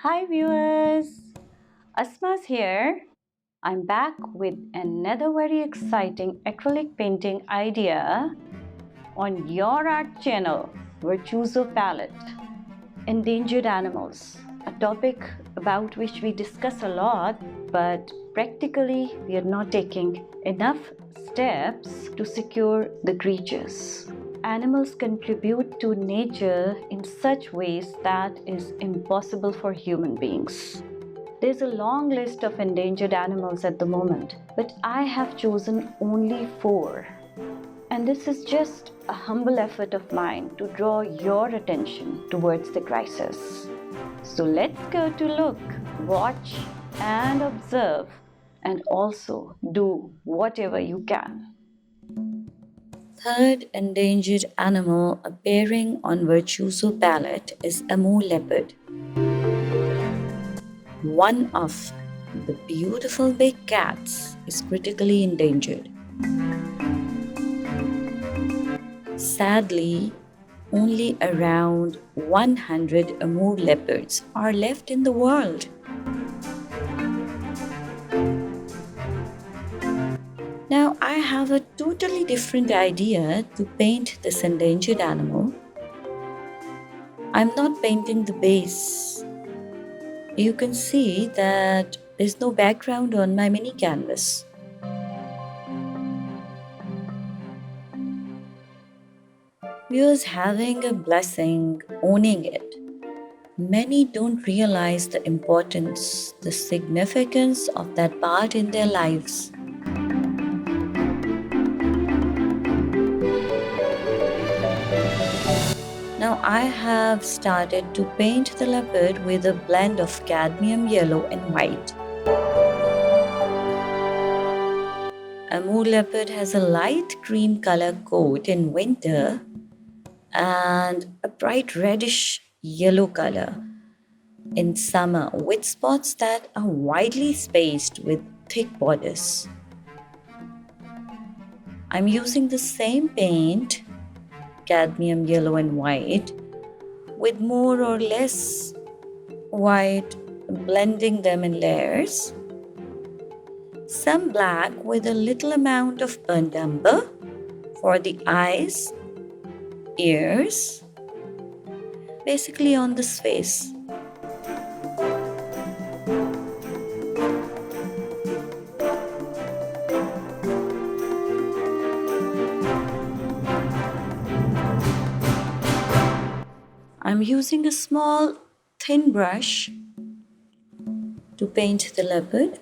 Hi viewers, Asma's here. I'm back with another very exciting acrylic painting idea on your art channel, Virtuoso Palette. Endangered animals, a topic about which we discuss a lot, but practically we are not taking enough steps to secure the creatures. Animals contribute to nature in such ways that is impossible for human beings. There's a long list of endangered animals at the moment, but I have chosen only four. And this is just a humble effort of mine to draw your attention towards the crisis. So let's go to look, watch, and observe, and also do whatever you can. Third endangered animal appearing on Virtuoso Palette is Amur leopard. One of the beautiful big cats is critically endangered. Sadly, only around 100 Amur leopards are left in the world. Now, I have a totally different idea to paint this endangered animal. I'm not painting the base. You can see that there's no background on my mini canvas. Viewers having a blessing, owning it. Many don't realize the importance, the significance of that part in their lives. Now I have started to paint the leopard with a blend of cadmium yellow and white. Amur leopard has a light cream color coat in winter and a bright reddish yellow color in summer with spots that are widely spaced with thick borders. I'm using the same paint, cadmium yellow and white, with more or less white, blending them in layers. Some black with a little amount of burnt umber for the eyes, ears, basically on this face. I'm using a small thin brush to paint the leopard.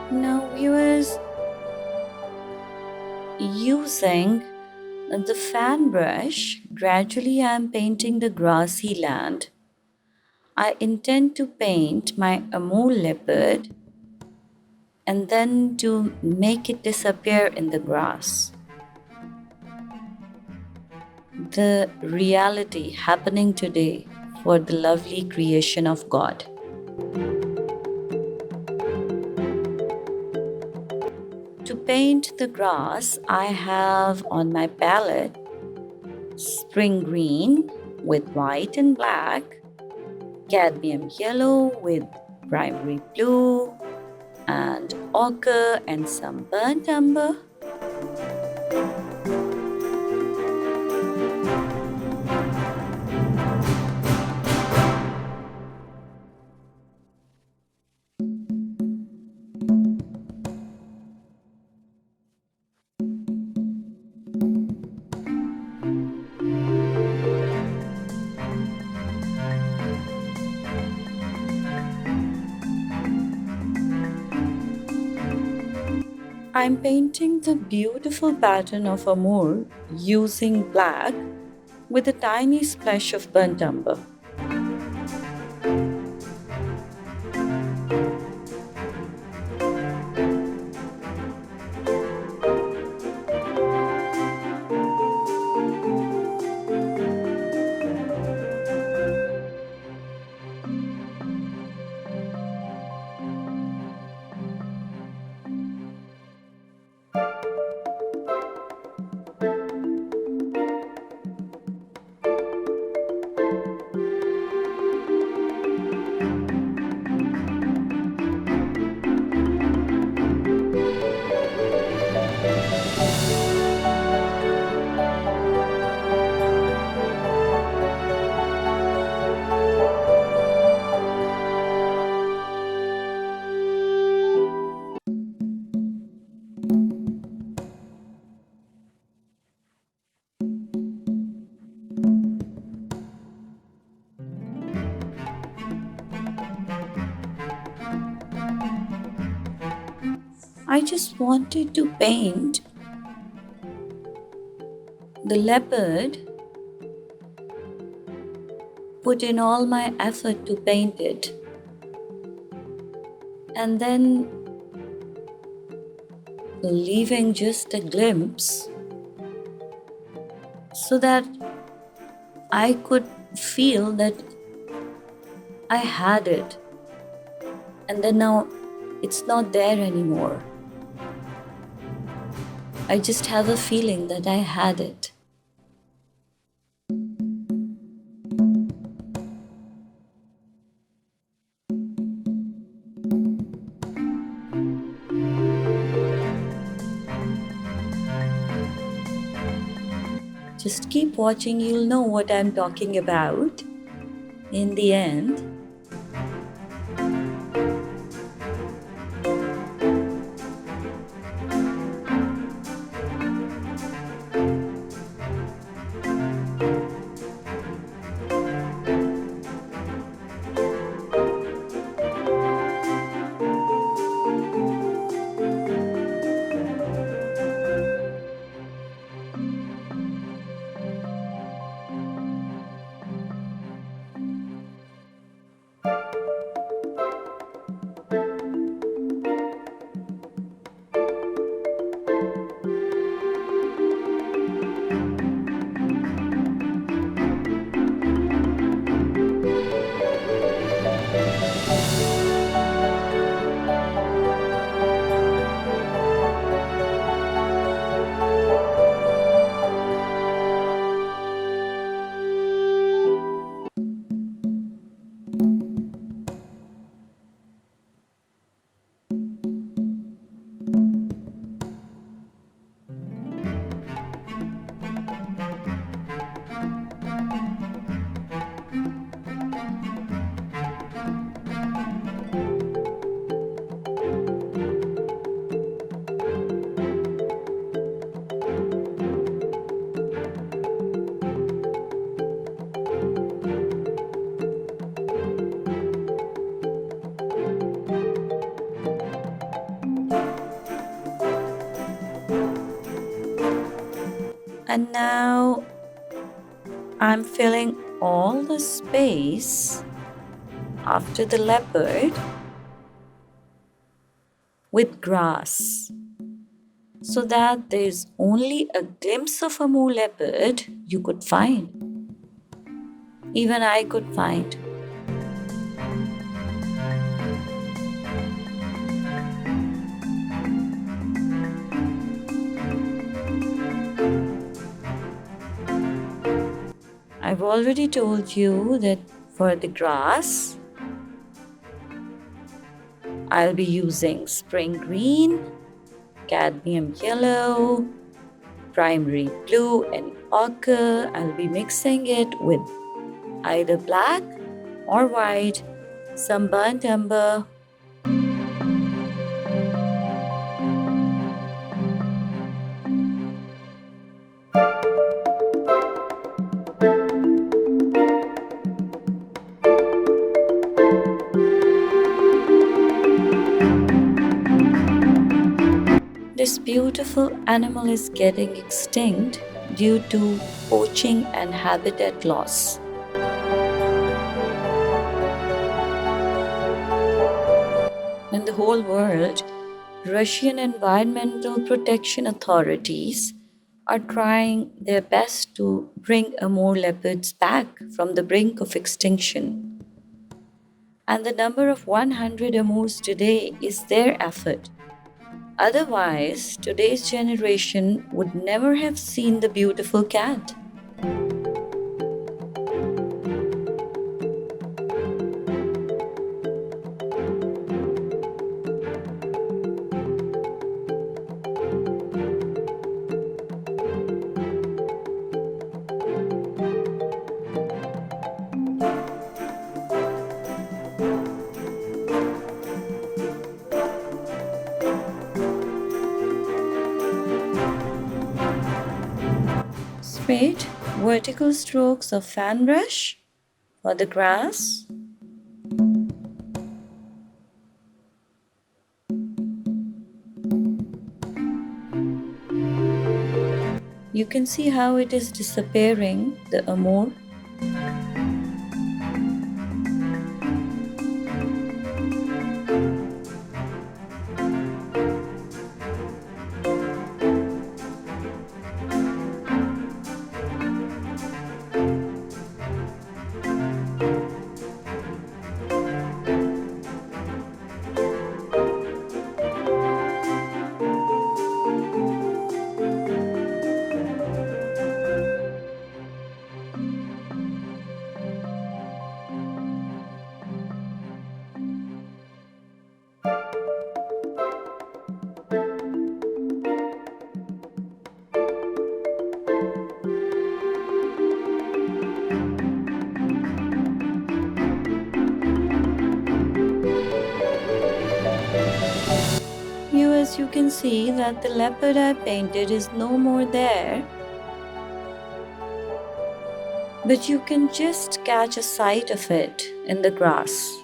Now, viewers, using the fan brush, gradually I am painting the grassy land. I intend to paint my Amur leopard and then to make it disappear in the grass. The reality happening today for the lovely creation of God. To paint the grass, I have on my palette spring green with white and black, cadmium yellow with primary blue, and ochre and some burnt umber. I'm painting the beautiful pattern of Amur using black with a tiny splash of burnt umber. I just wanted to paint the leopard, put in all my effort to paint it, and then leaving just a glimpse so that I could feel that I had it, and then now it's not there anymore. I just have a feeling that I had it. Just keep watching, you'll know what I'm talking about in the end. And now I'm filling all the space after the leopard with grass so that there's only a glimpse of a more leopard you could find. Even I could find. I've already told you that for the grass, I'll be using spring green, cadmium yellow, primary blue, and ochre. I'll be mixing it with either black or white, some burnt umber, This beautiful animal is getting extinct due to poaching and habitat loss. In the whole world, Russian environmental protection authorities are trying their best to bring Amur leopards back from the brink of extinction. And the number of 100 Amurs today is their effort. Otherwise, today's generation would never have seen the beautiful cat. Straight, vertical strokes of fan brush for the grass. You can see how it is disappearing, the Amur. Viewers, you can see that the leopard I painted is no more there, but you can just catch a sight of it in the grass.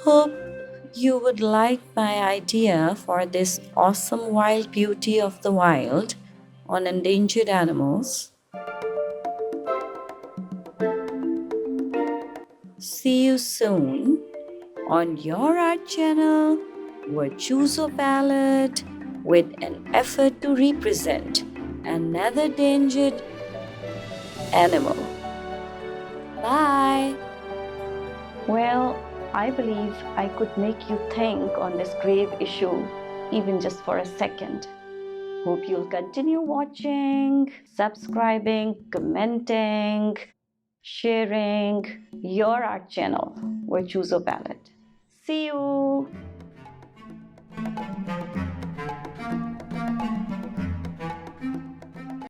Hope you would like my idea for this awesome wild beauty of the wild on endangered animals. See you soon on your art channel, Virtuoso Palette, with an effort to represent another endangered animal. Bye! Well, I believe I could make you think on this grave issue, even just for a second. Hope you'll continue watching, subscribing, commenting, sharing your art channel, Virtuoso Palette. See you!